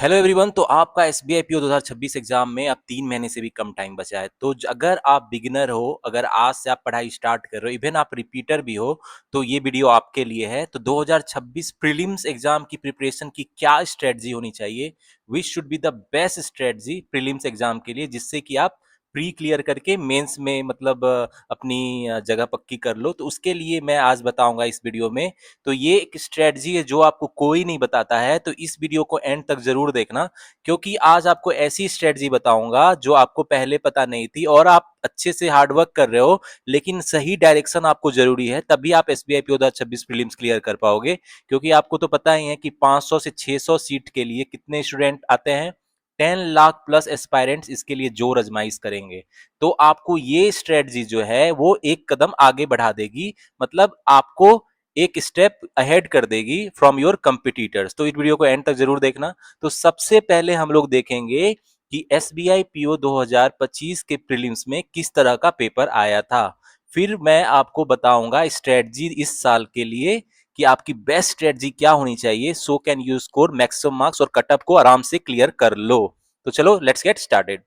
Hello everyone. तो आपका SBI PO 2026 exam में अब 3 महीने से भी कम टाइम बचा है। तो अगर आप बिगिनर हो, अगर आज से आप पढ़ाई स्टार्ट कर रहे हो, इवन आप रिपीटर भी हो, तो ये वीडियो आपके लिए है। तो 2026 प्रीलिम्स एग्जाम की प्रिपरेशन की क्या स्ट्रेटजी होनी चाहिए, which should be the best strategy prelims exam के लिए, जिससे कि आप प्री क्लियर करके मेंस में मतलब अपनी जगह पक्की कर लो। तो उसके लिए मैं आज बताऊंगा इस वीडियो में। तो ये एक स्ट्रेटजी है जो आपको कोई नहीं बताता है, तो इस वीडियो को एंड तक जरूर देखना, क्योंकि आज आपको ऐसी स्ट्रेटजी बताऊंगा जो आपको पहले पता नहीं थी और आप अच्छे से हार्डवर्क कर रहे हो, लेकिन सही डायरेक्शन आपको जरूरी है, तभी आप एसबीआई पी 2026 प्रीलिम्स क्लियर कर पाओगे। क्योंकि आपको तो पता ही है कि 500 से 600 सीट के लिए कितने स्टूडेंट आते हैं, 10 लाख प्लस एस्पायरेंट्स इसके लिए जोर आजमाइश करेंगे। तो आपको ये स्ट्रेटजी जो है वो एक कदम आगे बढ़ा देगी, मतलब आपको एक स्टेप अहेड कर देगी फ्रॉम योर कंपिटिटर्स। तो इस वीडियो को एंड तक जरूर देखना। तो सबसे पहले हम लोग देखेंगे कि एसबीआई पीओ 2025 के प्रीलिम्स में किस तरह का पेपर आया था। फिर मैं आपको बताऊंगा स्ट्रेटजी इस साल के लिए कि आपकी बेस्ट स्ट्रेटजी क्या होनी चाहिए, so can you score maximum marks और कटअप को आराम से क्लियर कर लो। तो चलो लेट्स गेट स्टार्टेड।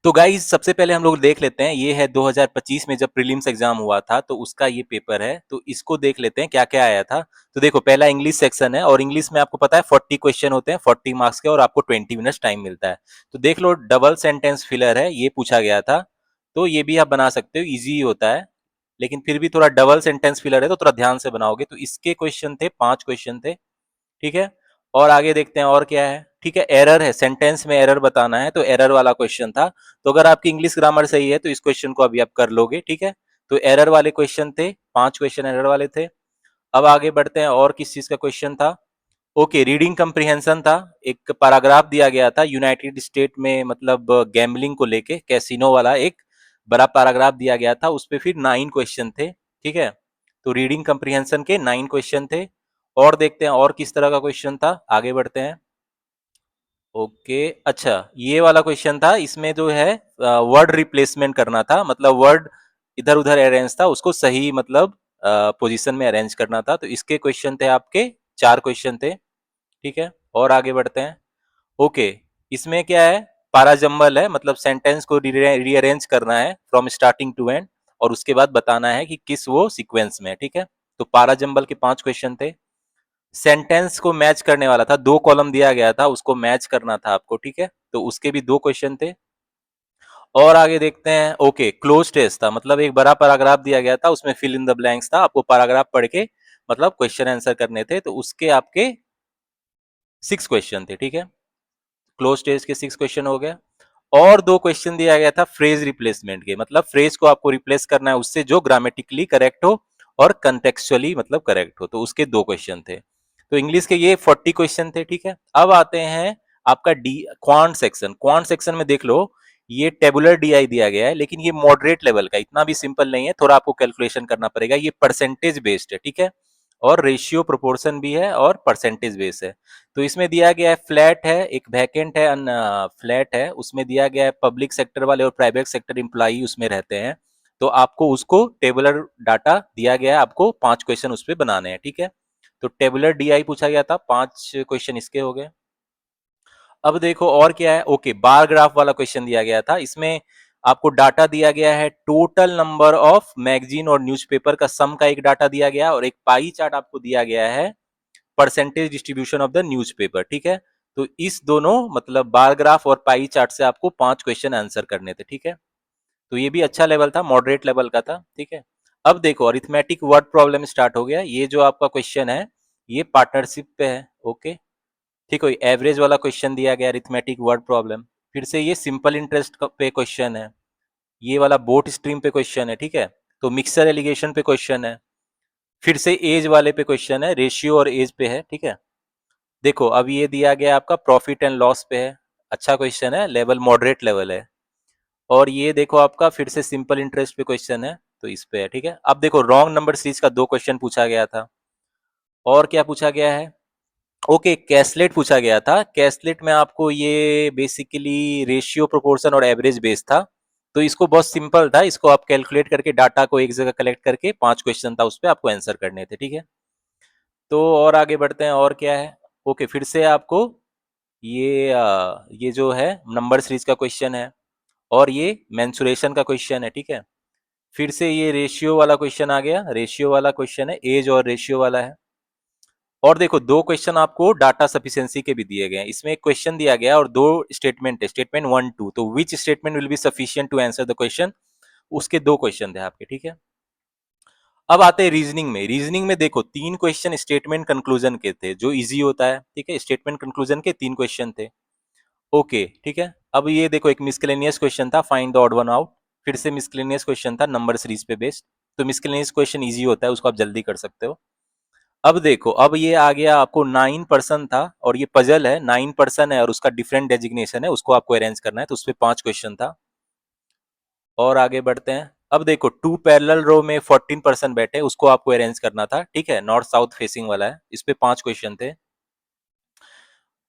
तो गाइज सबसे पहले हम लोग देख लेते हैं, ये है 2025 में जब प्रीलिम्स एग्जाम हुआ था तो उसका ये पेपर है। तो इसको देख लेते हैं क्या क्या आया था। तो देखो, पहला इंग्लिश सेक्शन है और इंग्लिश में आपको पता है 40 क्वेश्चन होते हैं, 40 मार्क्स के, और आपको 20 मिनट्स टाइम मिलता है। तो देख लो, डबल सेंटेंस फिलर है, ये पूछा गया था। तो ये भी आप बना सकते हो, ईजी होता है, लेकिन फिर भी थोड़ा डबल सेंटेंस फिलर है तो थोड़ा ध्यान से बनाओगे। तो इसके क्वेश्चन थे, 5 क्वेश्चन थे। ठीक है, और आगे देखते हैं और क्या है। ठीक है, एरर है, सेंटेंस में एरर बताना है, तो एरर वाला क्वेश्चन था। तो अगर आपकी इंग्लिश ग्रामर सही है तो इस क्वेश्चन को अभी आप कर लोगे। ठीक है, तो एरर वाले क्वेश्चन थे, 5 क्वेश्चन एरर वाले थे। अब आगे बढ़ते हैं, और किस चीज का क्वेश्चन था। ओके, रीडिंग कंप्रीहेंशन था। एक पैराग्राफ दिया गया था यूनाइटेड स्टेट में, मतलब गैम्बलिंग को लेके, कैसीनो वाला एक बड़ा पैराग्राफ दिया गया था, उस पे फिर 9 क्वेश्चन थे। ठीक है, तो रीडिंग कंप्रीहेंशन के 9 क्वेश्चन थे। और देखते हैं और किस तरह का क्वेश्चन था, आगे बढ़ते हैं। ओके, अच्छा, ये वाला क्वेश्चन था, इसमें जो है वर्ड रिप्लेसमेंट करना था, मतलब वर्ड इधर उधर अरेंज था, उसको सही मतलब पोजीशन में अरेंज करना था। तो इसके क्वेश्चन थे आपके, 4 क्वेश्चन थे। ठीक है, और आगे बढ़ते हैं। ओके, इसमें क्या है, पाराजम्बल है, मतलब सेंटेंस को रीअरेंज करना है फ्रॉम स्टार्टिंग टू एंड, और उसके बाद बताना है कि किस वो सीक्वेंस में। ठीक है, तो पाराजम्बल के 5 क्वेश्चन थे। सेंटेंस को मैच करने वाला था, 2 कॉलम दिया गया था, उसको मैच करना था आपको। ठीक है, तो उसके भी 2 क्वेश्चन थे। और आगे देखते हैं। ओके, क्लोज टेस्ट था, मतलब एक बड़ा पैराग्राफ दिया गया था, उसमें फिल इन द ब्लैंक्स था, आपको पैराग्राफ पढ़ के मतलब क्वेश्चन आंसर करने थे। तो उसके आपके 6 क्वेश्चन थे। ठीक है, क्लोज टेस्ट के 6 क्वेश्चन हो गए। और 2 क्वेश्चन दिया गया था फ्रेज रिप्लेसमेंट के, मतलब फ्रेज को आपको रिप्लेस करना है उससे जो ग्रामेटिकली करेक्ट हो और कंटेक्चुअली मतलब करेक्ट हो। तो उसके 2 क्वेश्चन थे। तो इंग्लिश के ये 40 क्वेश्चन थे। ठीक है, अब आते हैं आपका D quant section. Quant section में देख लो, ये टेबुलर डीआई दिया गया है, लेकिन ये मॉडरेट लेवल का, इतना भी सिंपल नहीं है, थोड़ा आपको कैलकुलेशन करना पड़ेगा। ये परसेंटेज बेस्ड है। ठीक है, और रेशियो प्रोपोर्शन भी है और परसेंटेज बेस है। तो इसमें दिया गया है फ्लैट है, एक वैकेंट है, फ्लैट है, उसमें दिया गया है पब्लिक सेक्टर वाले और प्राइवेट सेक्टर एम्प्लॉई उसमें रहते हैं। तो आपको उसको टेबुलर डाटा दिया गया है, आपको 5 क्वेश्चन उस पर बनाने हैं। ठीक है, तो टेबुलर डीआई पूछा गया था, 5 क्वेश्चन इसके हो गए। अब देखो और क्या है। ओके, बार ग्राफ वाला क्वेश्चन दिया गया था, इसमें आपको डाटा दिया गया है, टोटल नंबर ऑफ मैगजीन और न्यूज़पेपर का सम का एक डाटा दिया गया है, और एक पाई चार्ट आपको दिया गया है, percentage distribution of the newspaper. ठीक है, तो इस दोनों मतलब बार ग्राफ और पाई चार्ट से आपको 5 क्वेश्चन आंसर करने थे। ठीक है, तो ये भी अच्छा लेवल था, मॉडरेट लेवल का था। ठीक है, अब देखो अरिथमेटिक वर्ड प्रॉब्लम स्टार्ट हो गया। ये जो आपका क्वेश्चन है, ये पार्टनरशिप पे है। ओके, ठीक है, एवरेज वाला क्वेश्चन दिया गया, अरिथमेटिक वर्ड प्रॉब्लम। फिर से ये सिंपल इंटरेस्ट पे क्वेश्चन है, ये वाला बोट स्ट्रीम पे क्वेश्चन है। ठीक है, तो मिक्सर एलिगेशन पे क्वेश्चन है। फिर से एज वाले पे क्वेश्चन है, रेशियो और एज पे है। ठीक है, देखो अब ये दिया गया आपका प्रॉफिट एंड लॉस पे है, अच्छा क्वेश्चन है, लेवल मॉडरेट लेवल है। और ये देखो आपका फिर से सिंपल इंटरेस्ट पे क्वेश्चन है, तो इस पे है। ठीक है, अब देखो रॉन्ग नंबर सीरीज का 2 क्वेश्चन पूछा गया था। और क्या पूछा गया है। ओके, कैसलेट पूछा गया था। कैसलेट में आपको ये बेसिकली रेशियो प्रोपोर्शन और एवरेज बेस था। तो इसको बहुत सिंपल था, इसको आप कैलकुलेट करके डाटा को एक जगह कलेक्ट करके 5 क्वेश्चन था, उस पर आपको आंसर करने थे। ठीक है, तो और आगे बढ़ते हैं, और क्या है। ओके, फिर से आपको ये जो है नंबर सीरीज का क्वेश्चन है, और ये मेंसुरेशन का क्वेश्चन है, ठीक है। फिर से ये रेशियो वाला क्वेश्चन आ गया, रेशियो वाला क्वेश्चन है, एज और रेशियो वाला है। और देखो दो क्वेश्चन आपको डाटा सफिशिएंसी के भी दिए गए हैं। इसमें एक क्वेश्चन दिया गया और दो स्टेटमेंट है, स्टेटमेंट 1 2, तो which statement will be sufficient to answer the question, उसके दो क्वेश्चन थे आपके, ठीक है। अब आते हैं रीजनिंग में। रीजनिंग में देखो तीन क्वेश्चन स्टेटमेंट कंक्लूजन के थे, जो इजी होता है, ठीक है। स्टेटमेंट कंक्लूजन के तीन क्वेश्चन थे, ओके, ठीक है। अब ये देखो एक मिसलेनियस क्वेश्चन था, find the odd one out. फिर से मिसलेनियस क्वेश्चन था नंबर सीरीज पे बेस्ड। तो मिसलेनियस क्वेश्चन इजी होता है, उसको आप जल्दी कर सकते हो। अब देखो, अब ये आ गया आपको 9% था, और ये पजल है, 9% है और उसका डिफरेंट डेजिग्नेशन है, उसको आपको अरेंज करना है, तो उस पर 5 क्वेश्चन था। और आगे बढ़ते हैं। अब देखो टू पैरेलल रो में 14% बैठे, उसको आपको अरेंज करना था, ठीक है, नॉर्थ साउथ फेसिंग वाला है, इस पे 5 क्वेश्चन थे।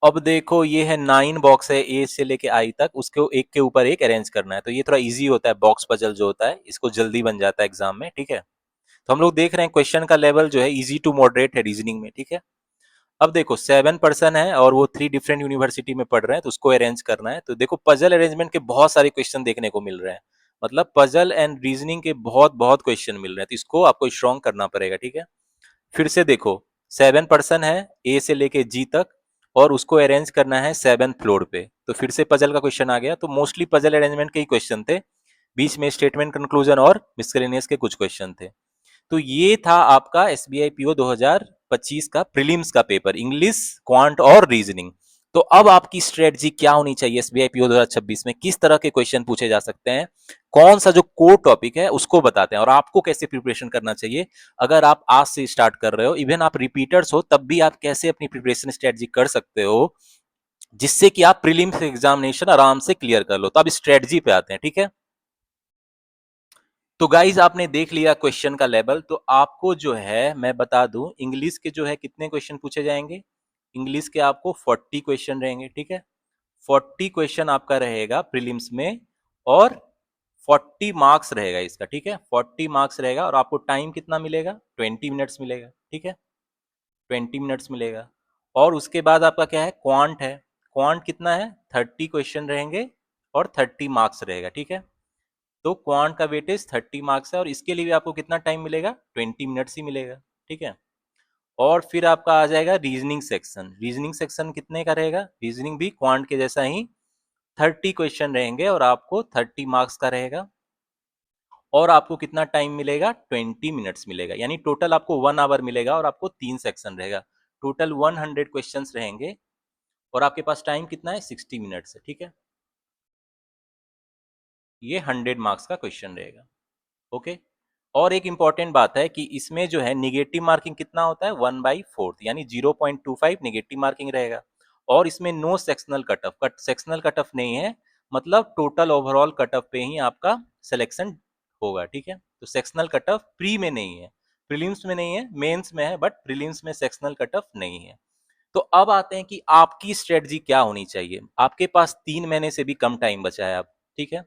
अब देखो ये है 9 बॉक्स है, ए से लेके आई तक, उसको एक के ऊपर एक अरेंज करना है, तो ये थोड़ा इजी होता है, बॉक्स पजल जो होता है, इसको जल्दी बन जाता है एग्जाम में, ठीक है। तो हम लोग देख रहे हैं क्वेश्चन का लेवल जो है इजी टू मॉडरेट है रीजनिंग में, ठीक है। अब देखो 7 पर्सन है और वो 3 डिफरेंट यूनिवर्सिटी में पढ़ रहे हैं, तो उसको अरेंज करना है। तो देखो पजल अरेंजमेंट के बहुत सारे क्वेश्चन देखने को मिल रहे हैं, मतलब पजल एंड रीजनिंग के बहुत बहुत क्वेश्चन मिल रहे हैं, तो इसको आपको स्ट्रॉन्ग करना पड़ेगा, ठीक है। फिर से देखो 7 पर्सन है, ए से लेके जी तक, और उसको अरेंज करना है 7th फ्लोर पे, तो फिर से पजल का क्वेश्चन आ गया। तो मोस्टली पजल अरेंजमेंट के ही क्वेश्चन थे, बीच में स्टेटमेंट कंक्लूजन और मिसलेनियस के कुछ क्वेश्चन थे। तो ये था आपका एसबीआई पीओ 2025 का प्रीलिम्स का पेपर, इंग्लिश, क्वांट और रीजनिंग। तो अब आपकी स्ट्रेटजी क्या होनी चाहिए एसबीआई पीओ 2026 में, किस तरह के क्वेश्चन पूछे जा सकते हैं, कौन सा जो कोर टॉपिक है उसको बताते हैं, और आपको कैसे प्रिपरेशन करना चाहिए। अगर आप आज से स्टार्ट कर रहे हो, इवन आप रिपीटर्स हो, तब भी आप कैसे अपनी प्रिपरेशन स्ट्रेटजी कर सकते हो, जिससे कि आप प्रीलिम्स एग्जामिनेशन आराम से क्लियर कर लो। तो अब स्ट्रेटजी पे आते हैं, ठीक है। तो गाइज आपने देख लिया क्वेश्चन का लेवल, तो आपको जो है मैं बता दूं, इंग्लिश के जो है कितने क्वेश्चन पूछे जाएंगे। इंग्लिश के आपको 40 क्वेश्चन रहेंगे, ठीक है। 40 क्वेश्चन आपका रहेगा प्रीलिम्स में, और 40 मार्क्स रहेगा इसका, ठीक है। 40 मार्क्स रहेगा, और आपको टाइम कितना मिलेगा, 20 मिनट्स मिलेगा, ठीक है। 20 मिनट्स मिलेगा। और उसके बाद आपका क्या है, क्वांट है। क्वांट कितना है, 30 क्वेश्चन रहेंगे और 30 मार्क्स रहेगा, ठीक है। तो क्वांट का वेटेज 30 मार्क्स है, और इसके लिए भी आपको कितना टाइम मिलेगा, 20 मिनट्स ही मिलेगा, ठीक है। और फिर आपका आ जाएगा रीजनिंग सेक्शन। रीजनिंग सेक्शन कितने का रहेगा, रीजनिंग भी क्वांट के जैसा ही 30 क्वेश्चन रहेंगे, और आपको 30 मार्क्स का रहेगा। और आपको कितना टाइम मिलेगा, 20 मिनट्स मिलेगा, यानी टोटल आपको 1 आवर मिलेगा, और आपको 3 सेक्शन रहेगा। टोटल 100 क्वेश्चन रहेंगे, और आपके पास टाइम कितना है, 60 मिनट्स है, ठीक है। ये 100 मार्क्स का क्वेश्चन रहेगा, ओके। और एक इंपॉर्टेंट बात है कि इसमें जो है निगेटिव मार्किंग कितना होता है, 1/4, यानी 0.25 निगेटिव मार्किंग रहेगा। और इसमें no sectional cut off, sectional cut off नहीं है, मतलब टोटल ओवरऑल कट ऑफ पे ही आपका सिलेक्शन होगा, ठीक है। तो सेक्शनल कट ऑफ प्री में नहीं है, प्रीलिम्स में नहीं है, मेंस में है, बट प्रीलिम्स में सेक्शनल कट ऑफ नहीं है। तो अब आते हैं कि आपकी स्ट्रेटजी क्या होनी चाहिए। आपके पास 3 महीने से भी कम टाइम बचा है अब, ठीक है।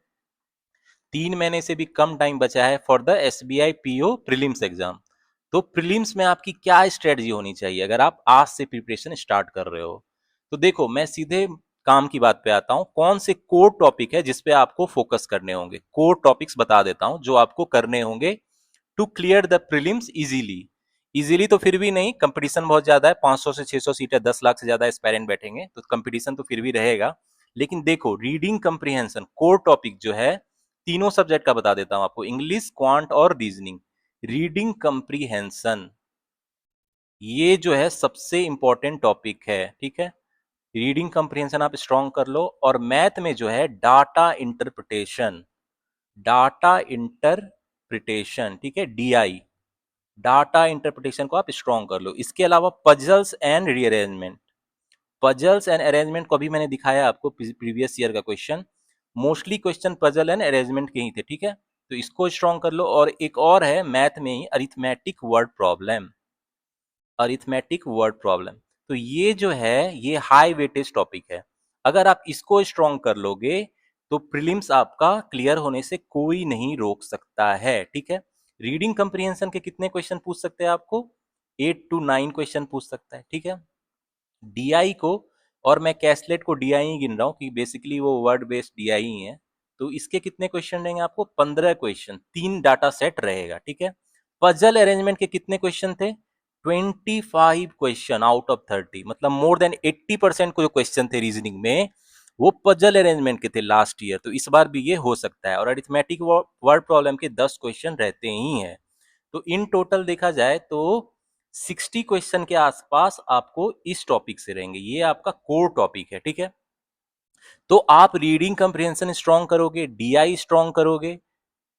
3 महीने से भी कम टाइम बचा है for the SBI PO prelims exam. तो प्रीलिम्स में आपकी क्या स्ट्रेटजी होनी चाहिए अगर आप आज से प्रिपरेशन स्टार्ट कर रहे हो। तो देखो मैं सीधे काम की बात पे आता हूं, कौन से कोर टॉपिक है जिसपे आपको फोकस करने होंगे। कोर टॉपिक्स बता देता हूं जो आपको करने होंगे to clear the prelims easily. Easily तो फिर भी नहीं, कंपटीशन बहुत ज्यादा है, 500 से 600 सीट है, 10 लाख से ज्यादा एस्पायरेंट बैठेंगे, तो कंपटीशन तो फिर भी रहेगा। लेकिन देखो रीडिंग कंप्रीहेंशन कोर टॉपिक जो है, तीनों सब्जेक्ट का बता देता हूं आपको, इंग्लिश, क्वांट और रीजनिंग। रीडिंग कंप्रीहेंशन ये जो है सबसे इंपॉर्टेंट टॉपिक है, ठीक है। रीडिंग कंप्रीहेंशन आप स्ट्रॉन्ग कर लो। और मैथ में जो है डाटा इंटरप्रिटेशन, डाटा इंटरप्रिटेशन, ठीक है, डीआई, डाटा इंटरप्रिटेशन को आप स्ट्रॉन्ग कर लो। इसके अलावा puzzles and rearrangement, puzzles and arrangement को भी मैंने दिखाया आपको प्रीवियस ईयर का question, mostly question puzzle and arrangement के ही थे, ठीक है। तो इसको स्ट्रॉन्ग कर लो। और एक और है मैथ में ही, arithmetic word problem, arithmetic word problem. तो ये जो है ये हाई वेटेज टॉपिक है, अगर आप इसको स्ट्रॉन्ग कर लोगे तो प्रीलिम्स आपका क्लियर होने से कोई नहीं रोक सकता है, ठीक है। रीडिंग कंप्रीहेंशन के कितने क्वेश्चन पूछ सकते हैं आपको, 8 to 9 क्वेश्चन पूछ सकता है, ठीक है। डीआई को और मैं कैसलेट को डीआई ही गिन रहा हूँ कि बेसिकली वो वर्ड बेस्ड डीआई ही है। तो इसके कितने क्वेश्चन रहेंगे आपको? 15 क्वेश्चन, 3 डाटा सेट रहेगा, ठीक है। पजल अरेंजमेंट के कितने क्वेश्चन थे? 25 क्वेश्चन आउट ऑफ 30, मतलब मोर देन 80% को जो क्वेश्चन थे रीजनिंग में वो पजल अरेंजमेंट के थे लास्ट ईयर। तो इस बार भी ये हो सकता है। और अरिथमेटिक वर्ड प्रॉब्लम के 10 क्वेश्चन रहते ही हैं। तो इन टोटल देखा जाए तो 60 क्वेश्चन के आसपास आपको इस टॉपिक से रहेंगे। ये आपका कोर टॉपिक है, ठीक है। तो आप रीडिंग कंप्रिहेंशन स्ट्रॉन्ग करोगे, डीआई स्ट्रॉन्ग करोगे,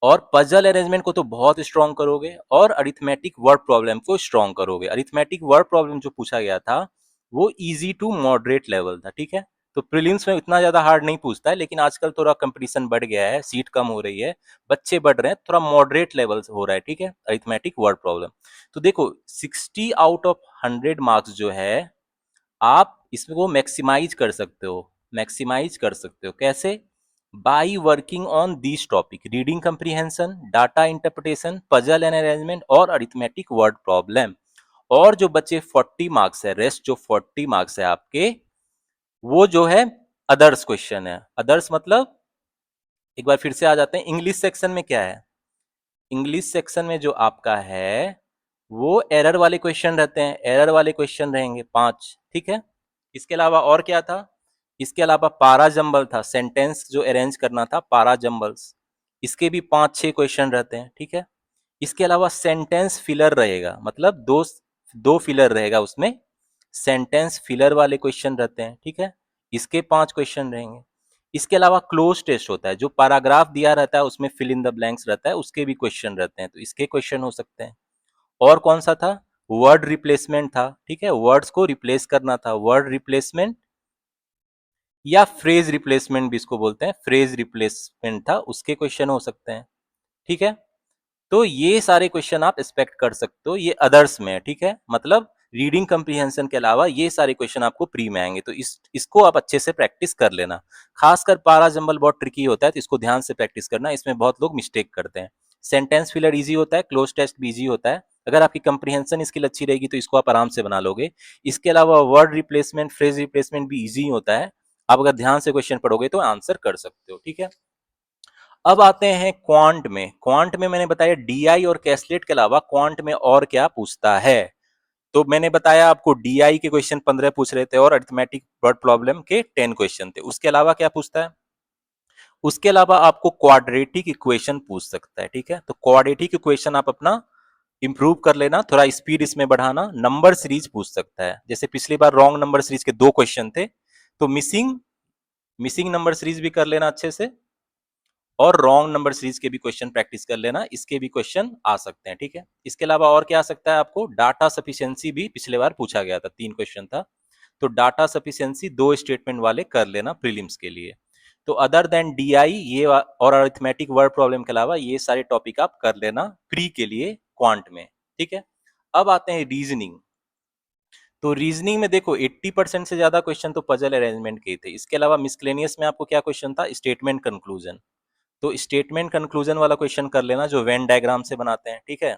और पजल अरेंजमेंट को तो बहुत स्ट्रॉन्ग करोगे, और अरिथमेटिक वर्ड प्रॉब्लम को स्ट्रॉन्ग करोगे। अरिथमेटिक वर्ड प्रॉब्लम जो पूछा गया था वो इजी टू मॉडरेट लेवल था, ठीक है। तो प्रीलिम्स में इतना ज्यादा हार्ड नहीं पूछता है, लेकिन आजकल थोड़ा कंपटीशन बढ़ गया है, सीट कम हो रही है, बच्चे बढ़ रहे हैं, थोड़ा मॉडरेट लेवल हो रहा है, ठीक है, अरिथमेटिक वर्ड प्रॉब्लम। तो देखो 60 आउट ऑफ 100 मार्क्स जो है आप इसको मैक्सिमाइज कर सकते हो। मैक्सिमाइज कर सकते हो कैसे? By working on this topic: reading comprehension, data interpretation, puzzle and arrangement और अरिथमेटिक वर्ड प्रॉब्लम। और जो बचे 40 मार्क्स है, रेस्ट जो 40 मार्क्स है आपके, वो जो है अदर्स क्वेश्चन है। अदर्स मतलब, एक बार फिर से आ जाते हैं, इंग्लिश सेक्शन में क्या है? इंग्लिश सेक्शन में जो आपका है वो एरर वाले क्वेश्चन रहते हैं, एरर वाले क्वेश्चन रहेंगे 5, ठीक है। इसके अलावा और क्या था? इसके अलावा पारा जंबल था, सेंटेंस जो अरेंज करना था, पारा जंबल्स, इसके भी 5-6 क्वेश्चन रहते हैं, ठीक है। इसके अलावा सेंटेंस फिलर रहेगा, मतलब दो दो फिलर रहेगा उसमें, सेंटेंस फिलर वाले क्वेश्चन रहते हैं, ठीक है। इसके 5 क्वेश्चन रहेंगे। इसके अलावा क्लोज टेस्ट होता है, जो पैराग्राफ दिया रहता है उसमें फिल इन द ब्लैंक्स रहता है, उसके भी क्वेश्चन रहते हैं, तो इसके क्वेश्चन हो सकते हैं। और कौन सा था? वर्ड रिप्लेसमेंट था, ठीक है, वर्ड्स को रिप्लेस करना था, वर्ड रिप्लेसमेंट या फ्रेज रिप्लेसमेंट भी इसको बोलते हैं, फ्रेज रिप्लेसमेंट था, उसके क्वेश्चन हो सकते हैं, ठीक है। तो ये सारे क्वेश्चन आप एक्सपेक्ट कर सकते हो, ये अदर्स में है, ठीक है। मतलब रीडिंग कंप्रीहेंशन के अलावा ये सारे क्वेश्चन आपको प्री में आएंगे, तो इसको आप अच्छे से प्रैक्टिस कर लेना। खासकर पारा जंबल बहुत ट्रिकी होता है, तो इसको ध्यान से प्रैक्टिस करना, इसमें बहुत लोग मिस्टेक करते हैं। सेंटेंस फिलर इजी होता है, क्लोज टेस्ट भी इजी होता है। अगर आपकी कंप्रीहेंशन स्किल अच्छी रहेगी तो इसको आप आराम से बना लोगे। इसके अलावा वर्ड रिप्लेसमेंट, फ्रेज रिप्लेसमेंट भी इजी होता है, आप अगर ध्यान से क्वेश्चन पढ़ोगे तो आंसर कर सकते हो, ठीक है। अब आते हैं क्वांट में। क्वांट में मैंने बताया डीआई और कैसलेट के अलावा क्वांट में और क्या पूछता है। तो मैंने बताया आपको डीआई के क्वेश्चन 15 पूछ रहे थे और अरिथमेटिक वर्ड प्रॉब्लम के 10 क्वेश्चन थे। उसके अलावा क्या पूछता है? उसके अलावा आपको क्वाड्रेटिक इक्वेशन पूछ सकता है, ठीक है। तो क्वाड्रेटिक इक्वेशन आप अपना इंप्रूव कर लेना, थोड़ा स्पीड इसमें बढ़ाना। नंबर सीरीज पूछ सकता है, जैसे पिछली बार रॉन्ग नंबर सीरीज के 2 क्वेश्चन थे, तो मिसिंग मिसिंग नंबर सीरीज भी कर लेना अच्छे से, और रॉन्ग नंबर सीरीज के भी क्वेश्चन प्रैक्टिस कर लेना, इसके भी क्वेश्चन आ सकते हैं, ठीक है। इसके अलावा और क्या आ सकता है आपको? डाटा सफिशिएंसी भी पिछले बार पूछा गया था, 3 क्वेश्चन था, तो डाटा सफिशिएंसी 2 स्टेटमेंट वाले कर लेना प्रीलिम्स के लिए। तो अदर देन डीआई ये और अरिथमेटिक वर्ड प्रॉब्लम के अलावा ये सारे टॉपिक आप कर लेना प्री के लिए क्वांट में, ठीक है। अब आते हैं रीजनिंग। तो रीजनिंग में देखो 80% से ज्यादा क्वेश्चन तो पजल अरेंजमेंट के थे। इसके अलावा मिसलेनियस में आपको क्या क्वेश्चन था? Statement conclusion. तो स्टेटमेंट कंक्लूजन वाला क्वेश्चन कर लेना, जो वेन डायग्राम से बनाते हैं, ठीक है।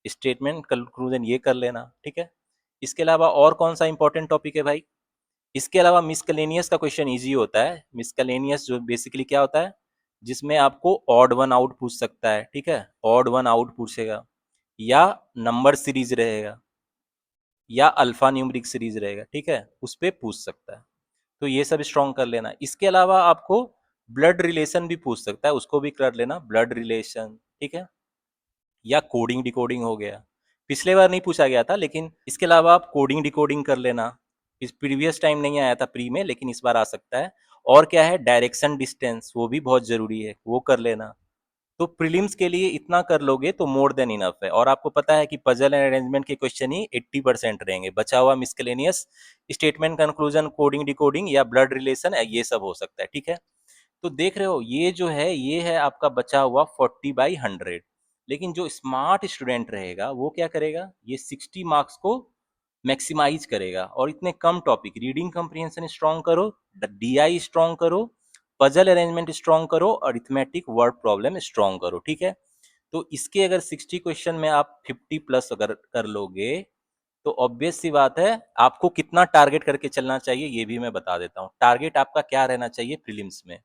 स्टेटमेंट कंक्लूजन ये कर लेना, ठीक है। इसके अलावा और कौन सा इंपॉर्टेंट टॉपिक है भाई? इसके अलावा मिसकलेनियस का क्वेश्चन इजी होता है। मिसकलेनियस जो बेसिकली क्या होता है, जिसमें आपको ऑड वन आउट पूछ सकता है, ठीक है, ऑड वन आउट पूछेगा, या नंबर सीरीज रहेगा, या अल्फा न्यूमरिक सीरीज रहेगा, ठीक है, उस पर पूछ सकता है। तो ये सब स्ट्रॉन्ग कर लेना। इसके अलावा आपको ब्लड रिलेशन भी पूछ सकता है, उसको भी कर लेना, ब्लड रिलेशन, ठीक है, या कोडिंग डिकोडिंग हो गया। पिछले बार नहीं पूछा गया था, लेकिन इसके अलावा आप कोडिंग डिकोडिंग कर लेना। इस प्रीवियस टाइम नहीं आया था प्री में, लेकिन इस बार आ सकता है। और क्या है? डायरेक्शन डिस्टेंस, वो भी बहुत जरूरी है, वो कर लेना। तो प्रीलिम्स के लिए इतना कर लोगे तो मोर देन इनफ है। और आपको पता है कि पजल एंड अरेंजमेंट के क्वेश्चन ही 80% रहेंगे, बचा हुआ miscellaneous, statement conclusion, coding decoding या ब्लड रिलेशन, ये सब हो सकता है, ठीक है। तो देख रहे हो ये जो है, ये है आपका बचा हुआ 40/100। लेकिन जो स्मार्ट स्टूडेंट रहेगा वो क्या करेगा? ये 60 मार्क्स को मैक्सिमाइज करेगा, और इतने कम टॉपिक, रीडिंग कंप्रीहेंशन स्ट्रॉन्ग करो, डीआई स्ट्रॉन्ग करो, पजल अरेंजमेंट स्ट्रॉन्ग करो, अरिथमेटिक वर्ड प्रॉब्लम स्ट्रॉन्ग करो, ठीक है। तो इसके अगर 60 क्वेश्चन में आप 50 प्लस अगर कर लोगे तो ऑब्वियस सी बात है, आपको कितना टारगेट करके चलना चाहिए ये भी मैं बता देता हूँ। टारगेट आपका क्या रहना चाहिए प्रीलिम्स में?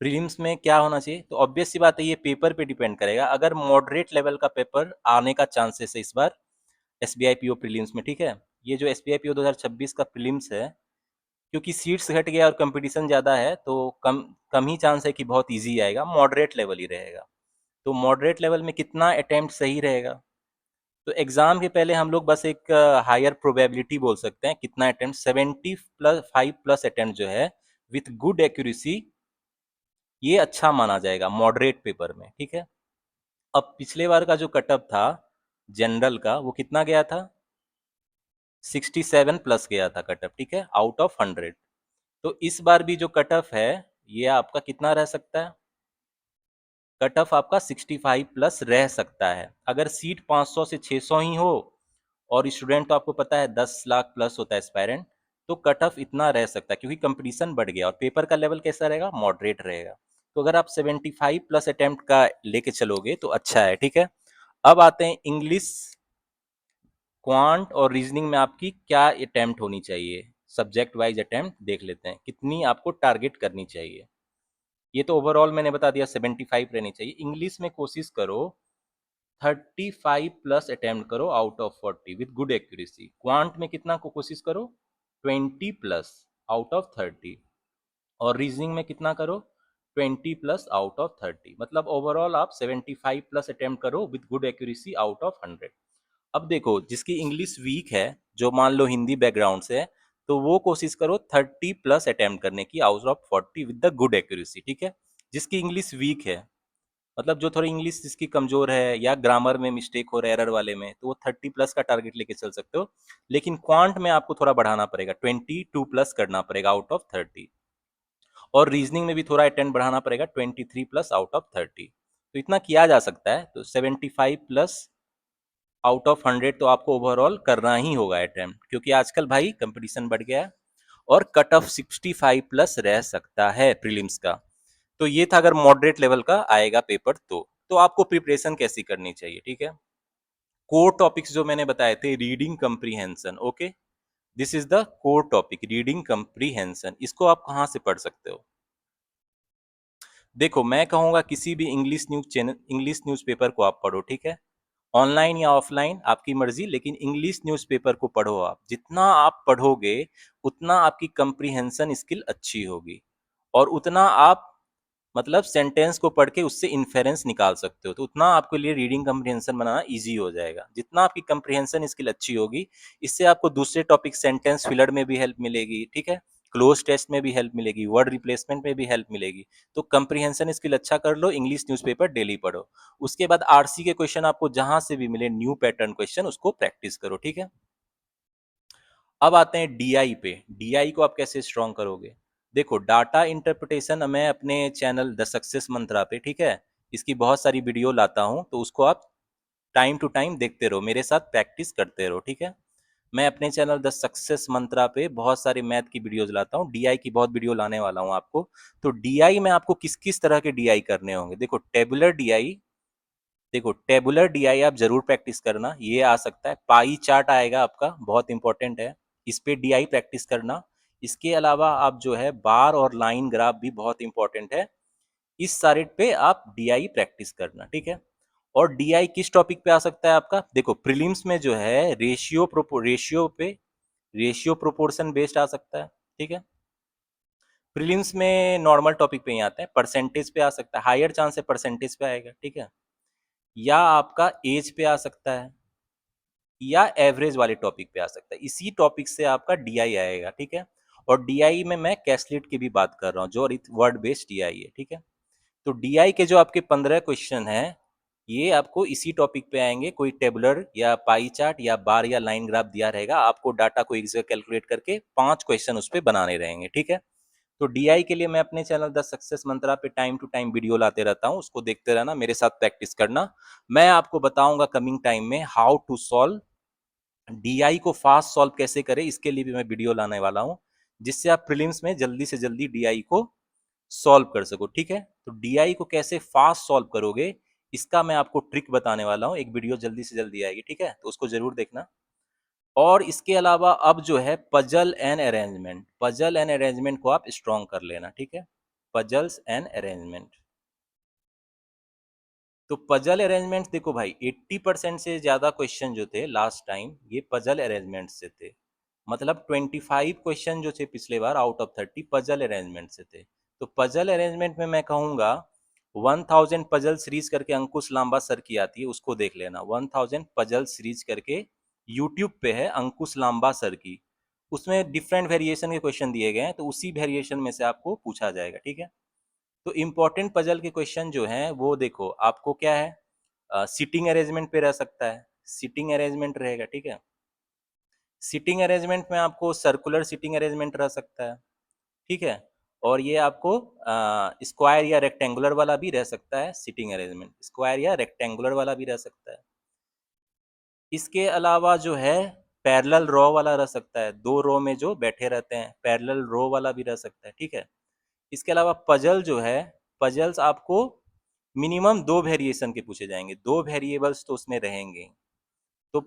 प्रीलिम्स में क्या होना चाहिए? तो ऑब्वियस सी बात है, ये पेपर पे डिपेंड करेगा। अगर मॉडरेट लेवल का पेपर आने का चांसेस है इस बार एसबीआई पीओ प्रीलिम्स में, ठीक है? ये जो एसबीआई पीओ 2026 का प्रीलिम्स है, क्योंकि सीट्स घट गया और कंपटीशन ज़्यादा है, तो कम कम ही चांस है कि बहुत ईजी आएगा, मॉडरेट लेवल ही रहेगा। तो मॉडरेट लेवल में कितना अटेम्प्ट सही रहेगा? तो एग्जाम के पहले हम लोग बस एक हायर प्रोबेबिलिटी बोल सकते हैं, कितना अटेम्प्ट, 75+ अटेम्प्ट जो है विथ गुड एक्यूरेसी, ये अच्छा माना जाएगा मॉडरेट पेपर में, ठीक है? अब पिछले बार का जो कटअप था जनरल का, वो कितना गया था? 67+ गया था कटअप, ठीक है, आउट ऑफ 100। तो इस बार भी जो कटअप है, ये आपका कितना रह सकता है? कट ऑफ आपका 65+ रह सकता है। अगर सीट 500 से 600 ही हो, और स्टूडेंट तो आपको पता है 10 लाख प्लस होता है एस्पायरेंट, तो कट ऑफ इतना रह सकता है, क्योंकि कंपटीशन बढ़ गया और पेपर का लेवल कैसा रहेगा? मॉडरेट रहेगा। तो अगर आप 75+ अटेम्प्ट का लेके चलोगे तो अच्छा है, ठीक है? अब आते हैं इंग्लिश, क्वांट और रीजनिंग में आपकी क्या अटेम्प्ट होनी चाहिए? सब्जेक्ट वाइज अटेम्प्ट देख लेते हैं, कितनी आपको टारगेट करनी चाहिए। ये तो ओवरऑल मैंने बता दिया 75 रहनी चाहिए। इंग्लिश में कोशिश करो 35+ अटेम्प्ट करो out of 40 with good accuracy. Quant में कितना को कोशिश करो? 20+ आउट ऑफ 30। और रीजनिंग में कितना करो? 20+ आउट ऑफ 30। मतलब ओवरऑल आप 75+ अटेम्प्ट करो with good accuracy out of 100। अब देखो, जिसकी इंग्लिश वीक है, जो मान लो हिंदी बैकग्राउंड से है, तो वो कोशिश करो 30+ अटेम्प्ट करने की out of 40 with the good accuracy, ठीक है? जिसकी इंग्लिश वीक है, मतलब जो थोड़ी इंग्लिश जिसकी कमजोर है या ग्रामर में मिस्टेक हो रहा है एरर वाले में, तो वो 30+ का टारगेट लेके चल सकते हो। लेकिन क्वांट में आपको थोड़ा बढ़ाना पड़ेगा, 22+ करना पड़ेगा आउट ऑफ 30। और रीजनिंग में भी थोड़ा अटेम्प्ट बढ़ाना पड़ेगा, 23+ आउट ऑफ 30। तो इतना किया जा सकता है। तो 75+ आउट ऑफ 100 तो आपको ओवरऑल करना ही होगा अटेम्प्ट, क्योंकि आजकल भाई कंपटीशन बढ़ गया है। और कट ऑफ 65+ रह सकता है प्रीलिम्स का। तो ये था अगर मॉडरेट लेवल का आएगा पेपर तो आपको प्रिपरेशन कैसी करनी चाहिए, ठीक है? कोर टॉपिक्स जो मैंने बताए थे, reading comprehension, okay, this is the core topic, reading comprehension. इसको आप कहाँ से पढ़ सकते हो? देखो, मैं कहूंगा किसी भी English news channel, English newspaper को आप पढ़ो, ठीक है? ऑनलाइन या ऑफलाइन आपकी मर्जी, लेकिन इंग्लिश न्यूज़पेपर को पढ़ो। आप जितना आप पढ़ोगे उतना आपकी कंप्रीहेंशन स्किल अच्छी होगी, और उतना आप मतलब सेंटेंस को पढ़ के उससे इन्फेरेंस निकाल सकते हो। तो उतना आपके लिए रीडिंग कम्प्रीहेंशन बनाना इजी हो जाएगा, जितना आपकी कम्प्रीहेंशन स्किल अच्छी होगी। इससे आपको दूसरे टॉपिक सेंटेंस फिलर में भी हेल्प मिलेगी, ठीक है? क्लोज टेस्ट में भी हेल्प मिलेगी, वर्ड रिप्लेसमेंट में भी हेल्प मिलेगी। तो कम्प्रीहेंशन स्किल अच्छा कर लो, इंग्लिश न्यूज़पेपर डेली पढ़ो। उसके बाद आरसी के क्वेश्चन आपको जहां से भी मिले, न्यू पैटर्न क्वेश्चन, उसको प्रैक्टिस करो, ठीक है? अब आते हैं डीआई पे। डीआई को आप कैसे स्ट्रॉन्ग करोगे? देखो, डाटा इंटरप्रिटेशन मैं अपने चैनल द सक्सेस मंत्रा पे, ठीक है, इसकी बहुत सारी वीडियो लाता हूँ, तो उसको आप टाइम टू टाइम देखते रहो, मेरे साथ प्रैक्टिस करते रहो, ठीक है? मैं अपने चैनल द सक्सेस मंत्रा पे बहुत सारे मैथ की वीडियोस लाता हूँ, डीआई की बहुत वीडियो लाने वाला हूँ आपको। तो डीआई में आपको किस किस तरह के डीआई करने होंगे? देखो, टेबुलर डीआई, देखो टेबुलर डीआई आप जरूर प्रैक्टिस करना, ये आ सकता है। पाई चार्ट आएगा आपका, बहुत इंपॉर्टेंट है, इस पे डीआई प्रैक्टिस करना। इसके अलावा आप जो है बार और लाइन ग्राफ भी बहुत इंपॉर्टेंट है, इस सारे पे आप डीआई प्रैक्टिस करना, ठीक है? और डीआई किस टॉपिक पे आ सकता है आपका? देखो, प्रीलिम्स में जो है रेशियो प्रोपोर्शन बेस्ड आ सकता है, ठीक है? प्रीलिम्स में नॉर्मल टॉपिक पे ही आते हैं, परसेंटेज पे आ सकता है, हायर चांस है परसेंटेज पे आएगा, ठीक है? या आपका एज पे आ सकता है, या एवरेज वाले टॉपिक पे आ सकता है। इसी टॉपिक से आपका डीआई आएगा, ठीक है? और डीआई में मैं कैसलेट की भी बात कर रहा हूँ, जो वर्ड बेस्ड डीआई है, ठीक है? तो डीआई के जो आपके 15 क्वेश्चन हैं, ये आपको इसी टॉपिक पे आएंगे। कोई टेबुलर या पाई चार्ट या बार या लाइन ग्राफ दिया रहेगा, आपको डाटा को एक जगह कैलकुलेट करके 5 क्वेश्चन उस पर बनाने रहेंगे, ठीक है? तो डीआई के लिए मैं अपने चैनल द सक्सेस मंत्रा पे टाइम टू टाइम वीडियो लाते रहता हूँ, उसको देखते रहना, मेरे साथ प्रैक्टिस करना। मैं आपको बताऊंगा कमिंग टाइम में हाउ टू सॉल्व डीआई को, फास्ट सॉल्व कैसे करें, इसके लिए भी मैं वीडियो लाने वाला हूं, जिससे आप प्रीलिम्स में जल्दी से जल्दी डीआई को सॉल्व कर सको, ठीक है? तो डीआई को कैसे फास्ट सॉल्व करोगे, इसका मैं आपको ट्रिक बताने वाला हूं, एक वीडियो जल्दी से जल्दी आएगी, ठीक है? तो उसको जरूर देखना। और इसके अलावा अब जो है पजल एंड अरेंजमेंट को आप स्ट्रॉन्ग कर लेना, ठीक है। पजल्स एंड अरेंजमेंट, तो पजल अरेंजमेंट देखो भाई 80% से ज्यादा क्वेश्चन जो थे लास्ट टाइम ये पजल अरेंजमेंट से थे। मतलब 25 क्वेश्चन जो थे पिछले बार आउट ऑफ 30 पजल अरेंजमेंट से थे। तो पजल अरेंजमेंट में मैं कहूंगा 1000 पजल सीरीज करके अंकुश लांबा सर की आती है, उसको देख लेना। 1000 पजल सीरीज करके यूट्यूब पे है अंकुश लांबा सर की। उसमें डिफरेंट वेरिएशन के क्वेश्चन दिए गए हैं, तो उसी वेरिएशन में से आपको पूछा जाएगा, ठीक है। तो इम्पोर्टेंट पजल के क्वेश्चन जो हैं वो देखो आपको क्या है, सीटिंग अरेंजमेंट पे रह सकता है, सीटिंग अरेंजमेंट रहेगा, ठीक है। सीटिंग अरेंजमेंट में आपको सर्कुलर सीटिंग अरेंजमेंट रह सकता है, ठीक है। और ये आपको स्क्वायर या रेक्टेंगुलर वाला भी रह सकता है, सीटिंग अरेंजमेंट स्क्वायर या रेक्टेंगुलर वाला भी रह सकता है। इसके अलावा जो है पैरेलल रो वाला रह सकता है, दो रो में जो बैठे रहते हैं, पैरेलल रो वाला भी रह सकता है, ठीक है। इसके अलावा पजल जो है, पजल्स आपको मिनिमम 2 वेरिएशन के पूछे जाएंगे, 2 वेरिएबल्स तो उसमें रहेंगे। तो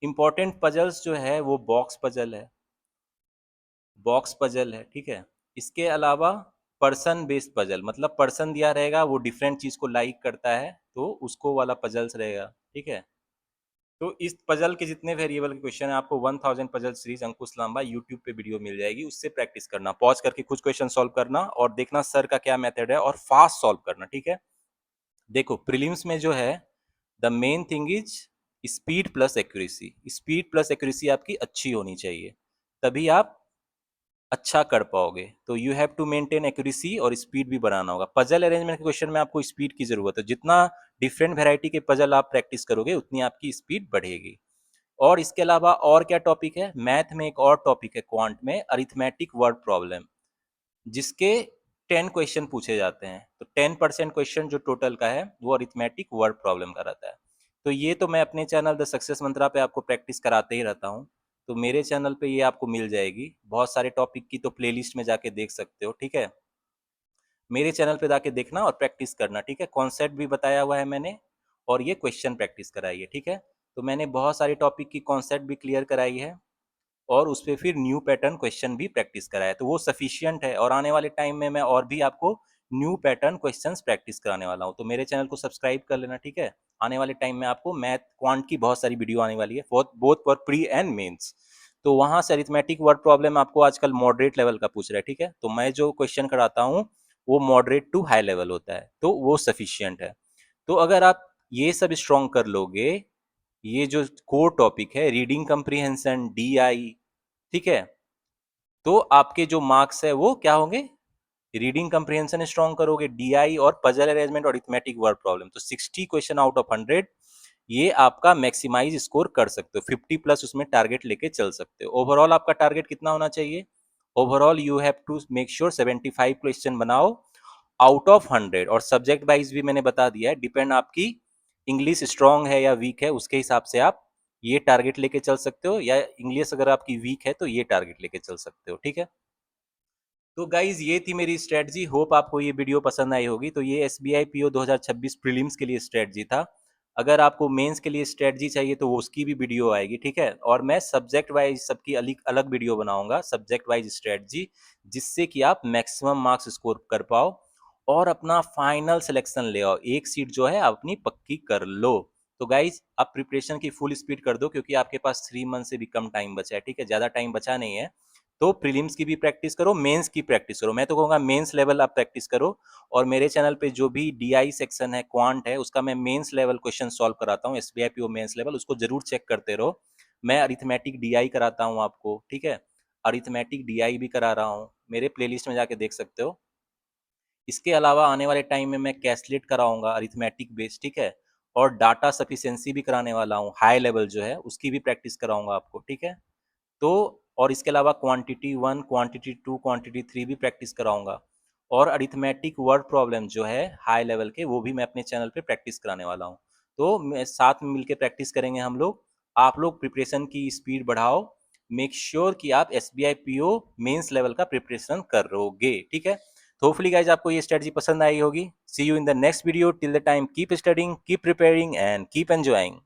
इम्पोर्टेंट पजल्स जो है वो बॉक्स पजल है, बॉक्स पजल है, ठीक है। इसके अलावा पर्सन बेस्ड पजल, मतलब पर्सन दिया रहेगा वो डिफरेंट चीज को लाइक करता है तो उसको वाला पजल्स रहेगा, ठीक है। तो इस पजल के जितने वेरिएबल के क्वेश्चन है आपको 1000 पजल सीरीज अंकुश लांबा यूट्यूब पे वीडियो मिल जाएगी, उससे प्रैक्टिस करना, पॉज करके कुछ क्वेश्चन सॉल्व करना और देखना सर का क्या मेथड है और फास्ट सॉल्व करना, ठीक है। देखो प्रीलिम्स में जो है the main thing is speed plus accuracy, speed plus accuracy आपकी अच्छी होनी चाहिए, तभी आप अच्छा कर पाओगे। तो you have to maintain accuracy और स्पीड भी बनाना होगा। पजल अरेंजमेंट के क्वेश्चन में आपको स्पीड की जरूरत है, जितना डिफरेंट वेराइटी के पजल आप प्रैक्टिस करोगे उतनी आपकी स्पीड बढ़ेगी। और इसके अलावा और क्या टॉपिक है, मैथ में एक और टॉपिक है क्वांट में, अरिथमेटिक वर्ड प्रॉब्लम, जिसके 10 क्वेश्चन पूछे जाते हैं। तो 10% क्वेश्चन जो टोटल का है वो अरिथमेटिक वर्ड प्रॉब्लम का रहता है। तो ये तो मैं अपने चैनल द सक्सेस मंत्रा पे आपको प्रैक्टिस कराते ही रहता हूँ, तो मेरे चैनल पे ये आपको मिल जाएगी। बहुत सारे टॉपिक की तो प्लेलिस्ट में जाके देख सकते हो, ठीक है। मेरे चैनल पे जाके देखना और प्रैक्टिस करना, ठीक है। कॉन्सेप्ट भी बताया हुआ है मैंने और ये क्वेश्चन प्रैक्टिस कराई है, ठीक है। तो मैंने बहुत सारे टॉपिक की कॉन्सेप्ट भी क्लियर कराई है और उस पर फिर न्यू पैटर्न क्वेश्चन भी प्रैक्टिस कराया, तो वो सफिशियंट है। और आने वाले टाइम में मैं और भी आपको न्यू पैटर्न क्वेश्चंस प्रैक्टिस कराने वाला हूँ, तो मेरे चैनल को सब्सक्राइब कर लेना, ठीक है। आने वाले टाइम में आपको मैथ क्वांट की बहुत सारी वीडियो आने वाली है, both for pre and mains. तो वहां से अरिथमेटिक वर्ड प्रॉब्लम आपको आजकल मॉडरेट लेवल का पूछ रहा है, ठीक है। तो मैं जो क्वेश्चन कराता हूँ वो मॉडरेट टू हाई लेवल होता है, तो वो सफिशियंट है। तो अगर आप ये सब स्ट्रॉन्ग कर लोगे, ये जो कोर टॉपिक है रीडिंग कंप्रीहेंशन DI, ठीक है, तो आपके जो मार्क्स है वो क्या होंगे, रीडिंग कंप्रीहेंशन स्ट्रॉन्ग करोगे, DI और पजल अरेंजमेंट और अरिथमेटिक वर्ड प्रॉब्लम, तो 60 क्वेश्चन आउट ऑफ 100 ये आपका मैक्सिमाइज स्कोर कर सकते हो, 50 प्लस उसमें टारगेट लेके चल सकते हो। ओवरऑल आपका टारगेट कितना होना चाहिए, overall you have to make sure 75 question बनाओ आउट ऑफ 100। और सब्जेक्ट वाइज भी मैंने बता दिया है, डिपेंड आपकी इंग्लिश स्ट्रांग है या वीक है उसके हिसाब से आप ये टारगेट लेके चल सकते हो, या इंग्लिश अगर आपकी वीक है तो ये टारगेट लेके चल सकते हो, ठीक है। तो गाइज ये थी मेरी स्ट्रेटजी, होप आपको ये वीडियो पसंद आई होगी। तो ये SBI PO 2026 प्रीलिम्स के लिए स्ट्रेटजी था। अगर आपको मेंस के लिए स्ट्रेटजी चाहिए तो वो उसकी भी वीडियो आएगी, ठीक है। और मैं सब्जेक्ट वाइज सबकी अलग अलग वीडियो बनाऊंगा, सब्जेक्ट वाइज स्ट्रेटजी, जिससे कि आप मैक्सिमम मार्क्स स्कोर कर पाओ और अपना फाइनल सिलेक्शन ले आओ, एक सीट जो है आप अपनी पक्की कर लो। तो गाइज आप प्रिपरेशन की फुल स्पीड कर दो, क्योंकि आपके पास 3 मंथ से भी कम टाइम बचा है, ठीक है, ज़्यादा टाइम बचा नहीं है। तो प्रीलिम्स की भी प्रैक्टिस करो, मेंस की प्रैक्टिस करो, मैं तो कहूँगा मेंस लेवल आप प्रैक्टिस करो। और मेरे चैनल पे जो भी DI सेक्शन है क्वांट है उसका मैं मेंस लेवल क्वेश्चन सॉल्व कराता हूँ, SBI PO मेंस लेवल, उसको जरूर चेक करते रहो। मैं अरिथमेटिक DI कराता हूँ आपको, ठीक है, अरिथमेटिक DI भी करा रहा हूँ, मेरे प्लेलिस्ट में जाके देख सकते हो। इसके अलावा आने वाले टाइम में मैं कैसलेट कराऊंगा अरिथमेटिक बेस, ठीक है, और डाटा सफिशिएंसी भी कराने वाला हूँ, हाई लेवल जो है उसकी भी प्रैक्टिस कराऊंगा आपको, ठीक है। तो और इसके अलावा क्वांटिटी 1, क्वांटिटी 2, क्वांटिटी 3 भी प्रैक्टिस कराऊंगा। और अरिथमेटिक वर्ड प्रॉब्लम जो है हाई लेवल के वो भी मैं अपने चैनल पे प्रैक्टिस कराने वाला हूँ। तो मैं साथ में मिलकर प्रैक्टिस करेंगे हम लोग। आप लोग प्रिपरेशन की स्पीड बढ़ाओ, मेक श्योर कि आप SBI PO मेंस लेवल का प्रिपरेशन करोगे, ठीक है। तो होपफुली गाइज आपको ये स्ट्रेटजी पसंद आई होगी। See you in the next video, till the time keep studying, keep preparing and keep enjoying.